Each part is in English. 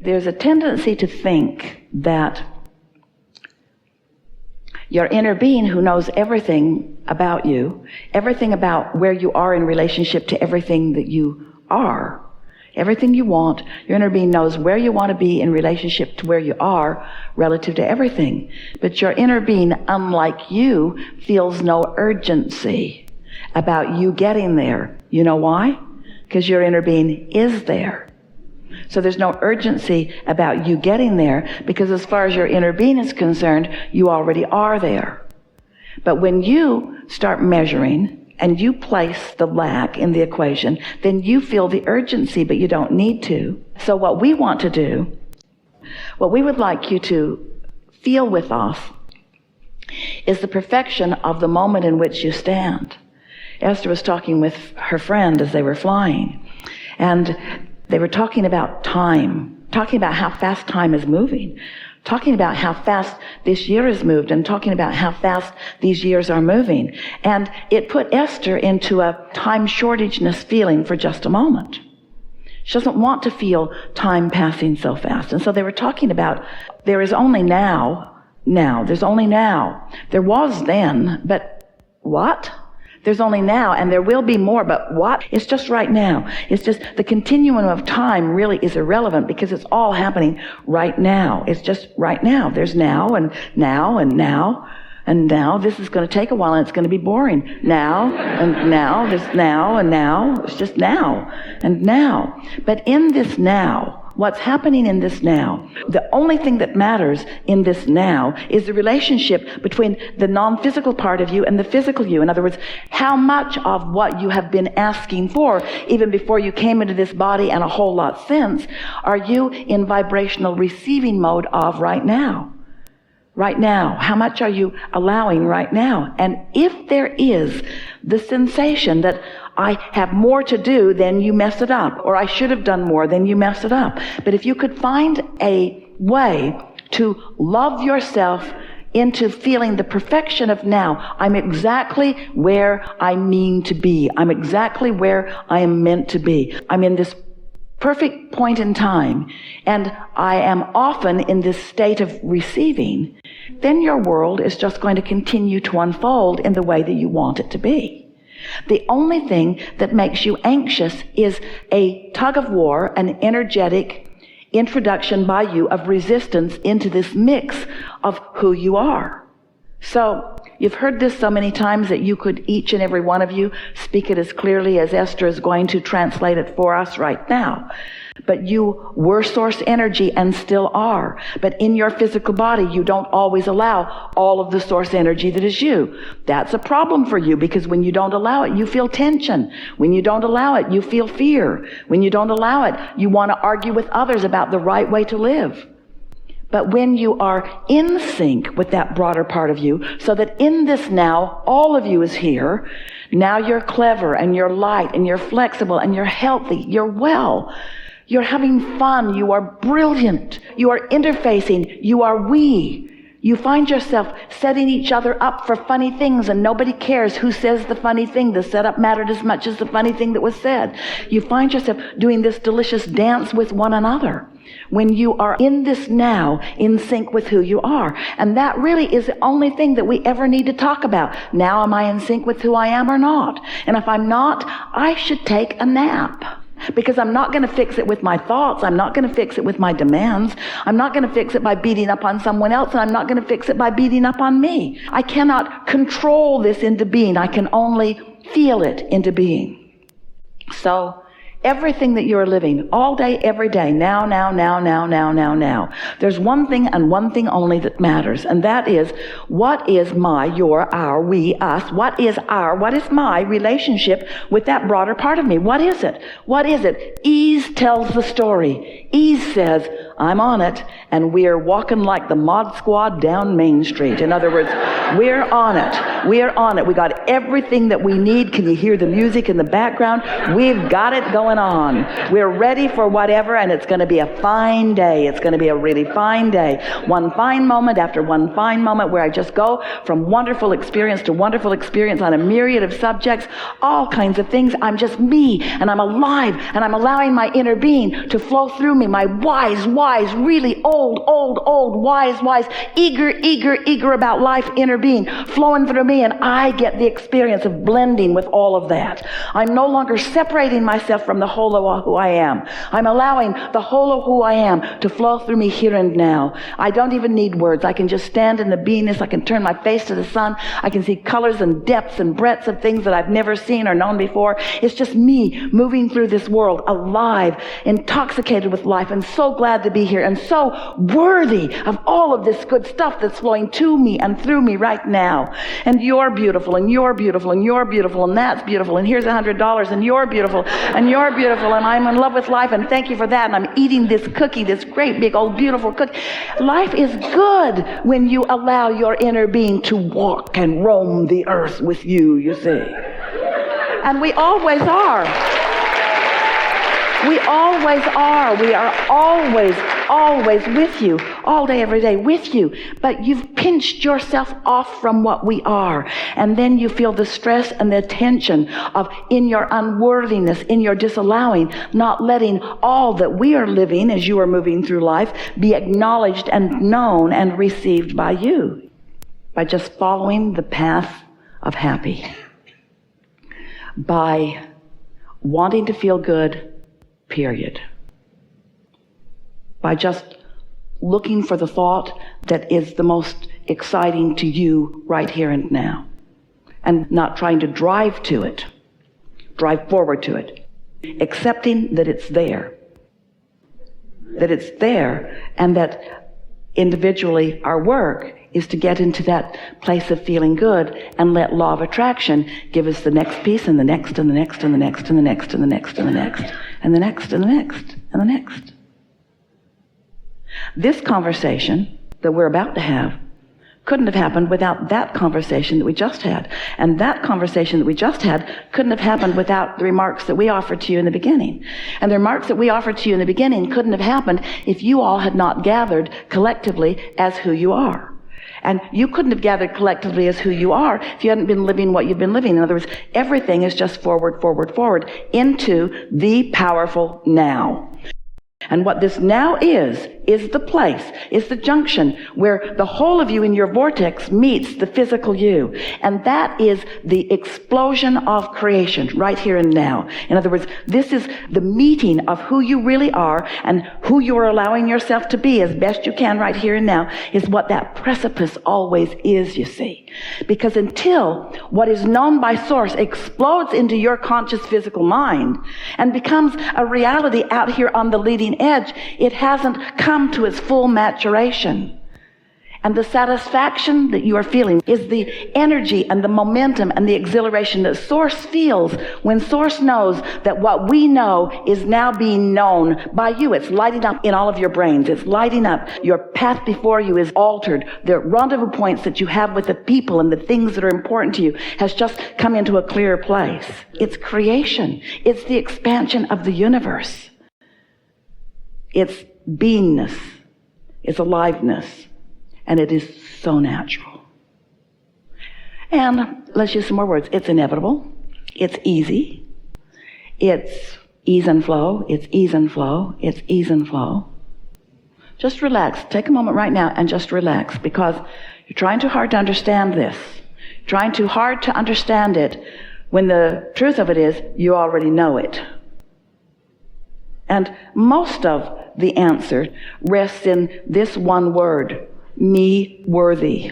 There's a tendency to think that your inner being, who knows everything about you, everything about where you are in relationship to everything that you are, everything you want, your inner being knows where you want to be in relationship to where you are relative to everything. But your inner being, unlike you, feels no urgency about you getting there. You know why? Because your inner being is there. So there's no urgency about you getting there, because as far as your inner being is concerned, you already are there. But when you start measuring and you place the lack in the equation, then you feel the urgency, but you don't need to. So what we want to do, what we would like you to feel with us, is the perfection of the moment in which you stand. Esther was talking with her friend as they were flying, and they were talking about time, talking about how fast time is moving, talking about how fast this year has moved, and talking about how fast these years are moving. And it put Esther into a time shortageness feeling for just a moment. She doesn't want to feel time passing so fast. And so they were talking about, there is only now, there's only now. There was then, but what? There's only now, and there will be more, but what? It's just right now. It's just the continuum of time really is irrelevant, because it's all happening right now. It's just right now. There's now and now and now and now. This is going to take a while, and it's going to be boring. Now and now. There's now and now. It's just now and now. But in this now, what's happening in this now, the only thing that matters in this now is the relationship between the non-physical part of you and the physical you. In other words, how much of what you have been asking for, even before you came into this body and a whole lot since, are you in vibrational receiving mode of right now? Right now. How much are you allowing right now? And if there is the sensation that I have more to do, then you mess it up. Or I should have done more, then you mess it up. But if you could find a way to love yourself into feeling the perfection of now, I'm exactly where I mean to be. I'm exactly where I am meant to be. I'm in this perfect point in time, and I am often in this state of receiving, then your world is just going to continue to unfold in the way that you want it to be. The only thing that makes you anxious is a tug of war, an energetic introduction by you of resistance into this mix of who you are. So you've heard this so many times that you could, each and every one of you, speak it as clearly as Esther is going to translate it for us right now. But you were source energy and still are. But in your physical body, you don't always allow all of the source energy that is you. That's a problem for you, because when you don't allow it, you feel tension. When you don't allow it, you feel fear. When you don't allow it, you want to argue with others about the right way to live. But when you are in sync with that broader part of you, so that in this now, all of you is here, now you're clever and you're light and you're flexible and you're healthy, you're well, you're having fun, you are brilliant, you are interfacing, you are we. You find yourself setting each other up for funny things, and nobody cares who says the funny thing. The setup mattered as much as the funny thing that was said. You find yourself doing this delicious dance with one another when you are in this now, in sync with who you are. And that really is the only thing that we ever need to talk about. Now, am I in sync with who I am or not? And if I'm not, I should take a nap. Because I'm not going to fix it with my thoughts. I'm not going to fix it with my demands. I'm not going to fix it by beating up on someone else, and I'm not going to fix it by beating up on me. I cannot control this into being. I can only feel it into being. So everything that you're living, all day, every day, now. There's one thing and one thing only that matters, and that is, what is my, your, our, we, us, what is my relationship with that broader part of me? What is it? What is it? Ease tells the story. Ease says, I'm on it, and we are walking like the Mod Squad down Main Street. In other words, we're on it. We're on it. We got everything that we need. Can you hear the music in the background? We've got it going on. We're ready for whatever, and it's going to be a fine day. It's going to be a really fine day. One fine moment after one fine moment where I just go from wonderful experience to wonderful experience on a myriad of subjects, all kinds of things. I'm just me, and I'm alive, and I'm allowing my inner being to flow through me, my wise, really old, wise, eager about life inner being flowing through me, and I get the experience of blending with all of that. I'm no longer separating myself from the whole of who I am. I'm allowing the whole of who I am to flow through me here and now. I don't even need words. I can just stand in the beingness. I can turn my face to the sun. I can see colors and depths and breadths of things that I've never seen or known before. It's just me moving through this world, alive, intoxicated with life, and so glad to be here, and so worthy of all of this good stuff that's flowing to me and through me right now. And you're beautiful, and you're beautiful, and you're beautiful, and that's beautiful, and here's $100, and you're beautiful, and you're beautiful, and I'm in love with life, and thank you for that, and I'm eating this cookie, this great big old beautiful cookie. Life is good when you allow your inner being to walk and roam the earth with you, you see. And we always are. We always are. We are always with you, all day, every day with you. But you've pinched yourself off from what we are. And then you feel the stress and the tension of, in your unworthiness, in your disallowing, not letting all that we are living as you are moving through life be acknowledged and known and received by you. By just following the path of happy. By wanting to feel good, period. By just looking for the thought that is the most exciting to you right here and now. And not trying to drive to it, drive forward to it. Accepting that it's there. That it's there, and that individually our work is to get into that place of feeling good and let law of attraction give us the next piece and the next and the next and the next and the next and the next and the next and the next and the next and the next. This conversation that we're about to have couldn't have happened without that conversation that we just had. And that conversation that we just had couldn't have happened without the remarks that we offered to you in the beginning. And the remarks that we offered to you in the beginning couldn't have happened if you all had not gathered collectively as who you are. And you couldn't have gathered collectively as who you are if you hadn't been living what you've been living. In other words, everything is just forward into the powerful now. And what this now is the place, is the junction where the whole of you in your vortex meets the physical you. And that is the explosion of creation right here and now. In other words, this is the meeting of who you really are and who you are allowing yourself to be as best you can right here and now is what that precipice always is, you see. Because until what is known by source explodes into your conscious physical mind and becomes a reality out here on the leading edge, it hasn't come to its full maturation. And the satisfaction that you are feeling is the energy and the momentum and the exhilaration that Source feels when Source knows that what we know is now being known by you. It's lighting up in all of your brains. It's lighting up. Your path before you is altered. The rendezvous points that you have with the people and the things that are important to you has just come into a clearer place. It's creation. It's the expansion of the universe. It's beingness. It's aliveness. And it is so natural. And let's use some more words. It's inevitable. It's easy. It's ease and flow. It's ease and flow. It's ease and flow. Just relax. Take a moment right now and just relax, because you're trying too hard to understand this. Trying too hard to understand it when the truth of it is you already know it. And most of the answer rests in this one word. Me worthy.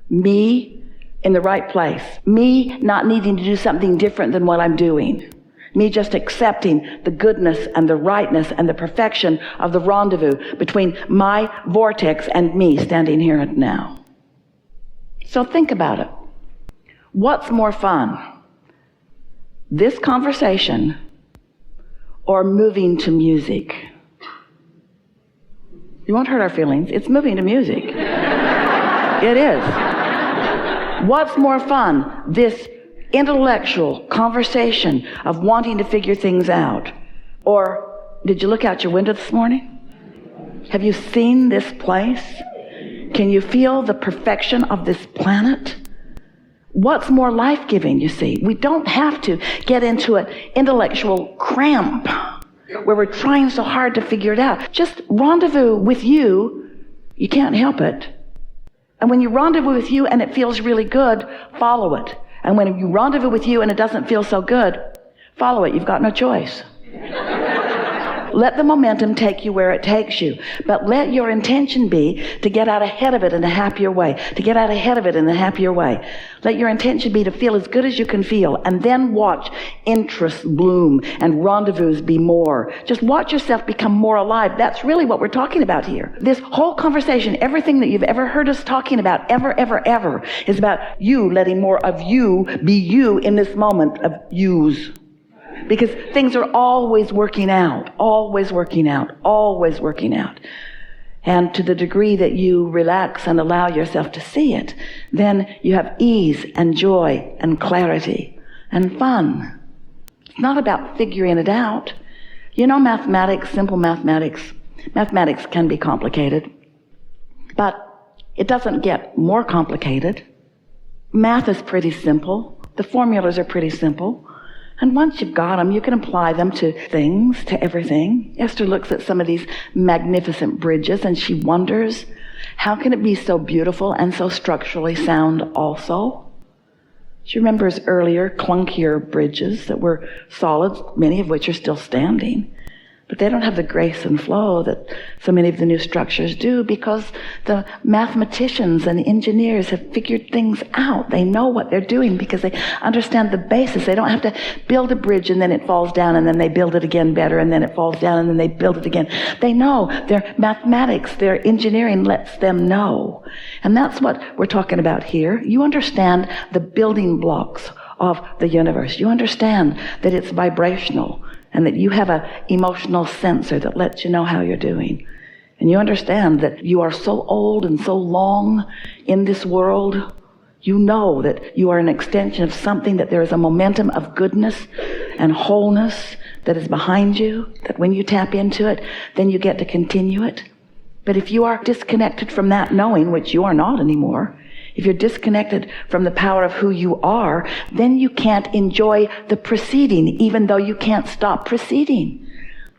Me in the right place. Me not needing to do something different than what I'm doing. Me just accepting the goodness and the rightness and the perfection of the rendezvous between my vortex and me standing here and now. So think about it. What's more fun? This conversation or moving to music? You won't hurt our feelings. It's moving to music. It is. What's more fun? This intellectual conversation of wanting to figure things out. Or did you look out your window this morning? Have you seen this place? Can you feel the perfection of this planet? What's more life-giving, you see? We don't have to get into an intellectual cramp where we're trying so hard to figure it out. Just rendezvous with you. You can't help it. And when you rendezvous with you and it feels really good, follow it. And when you rendezvous with you and it doesn't feel so good, follow it. You've got no choice. Let the momentum take you where it takes you. But let your intention be to get out ahead of it in a happier way. To get out ahead of it in a happier way. Let your intention be to feel as good as you can feel. And then watch interests bloom and rendezvous be more. Just watch yourself become more alive. That's really what we're talking about here. This whole conversation, everything that you've ever heard us talking about, ever, is about you letting more of you be you in this moment of yous. Because things are always working out. And to the degree that you relax and allow yourself to see it, then you have ease and joy and clarity and fun. It's not about figuring it out. You know, mathematics, simple mathematics can be complicated, but it doesn't get more complicated. Math is pretty simple. The formulas are pretty simple. And once you've got them, you can apply them to things, to everything. Esther looks at some of these magnificent bridges and she wonders, how can it be so beautiful and so structurally sound also? She remembers earlier, clunkier bridges that were solid, many of which are still standing. But they don't have the grace and flow that so many of the new structures do because the mathematicians and engineers have figured things out. They know what they're doing because they understand the basis. They don't have to build a bridge and then it falls down and then they build it again better and then it falls down and then they build it again. They know. Their mathematics, their engineering lets them know. And that's what we're talking about here. You understand the building blocks of the universe. You understand that it's vibrational. And that you have an emotional sensor that lets you know how you're doing. And you understand that you are so old and so long in this world. You know that you are an extension of something, that there is a momentum of goodness and wholeness that is behind you, that when you tap into it, then you get to continue it. But if you are disconnected from that knowing, which you are not anymore, if you're disconnected from the power of who you are, then you can't enjoy the proceeding, even though you can't stop proceeding.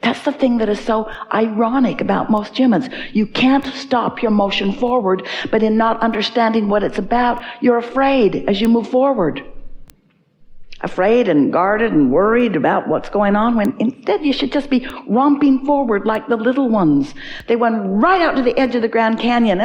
That's the thing that is so ironic about most humans. You can't stop your motion forward, but in not understanding what it's about, you're afraid as you move forward. Afraid and guarded and worried about what's going on, when instead you should just be romping forward like the little ones. They went right out to the edge of the Grand Canyon.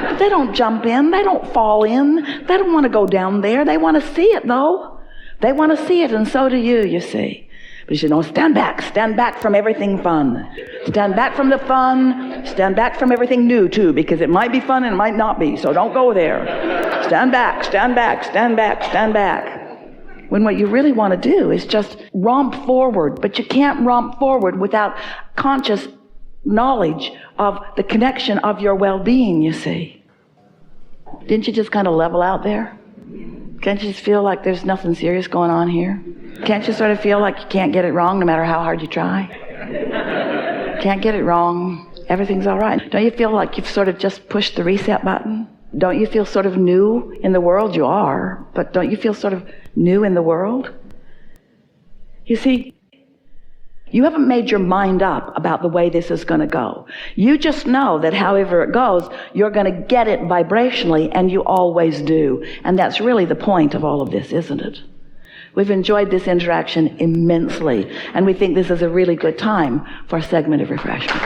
But they don't jump in. They don't fall in. They don't want to go down there. They want to see it, though. They want to see it, and so do you see. But you should know, stand back from everything fun. Stand back from the fun, stand back from everything new too, because it might be fun and it might not be, so don't go there. Stand back. When what you really want to do is just romp forward, but you can't romp forward without conscious knowledge of the connection of your well-being, you see. Didn't you just kind of level out there? Can't you just feel like there's nothing serious going on here? Can't you sort of feel like you can't get it wrong no matter how hard you try? Can't get it wrong. Everything's all right. Don't you feel like you've sort of just pushed the reset button? Don't you feel sort of new in the world? You are, but don't you feel sort of new in the world? You see, you haven't made your mind up about the way this is going to go. You just know that however it goes, you're going to get it vibrationally, and you always do. And that's really the point of all of this, isn't it? We've enjoyed this interaction immensely, and we think this is a really good time for a segment of refreshment.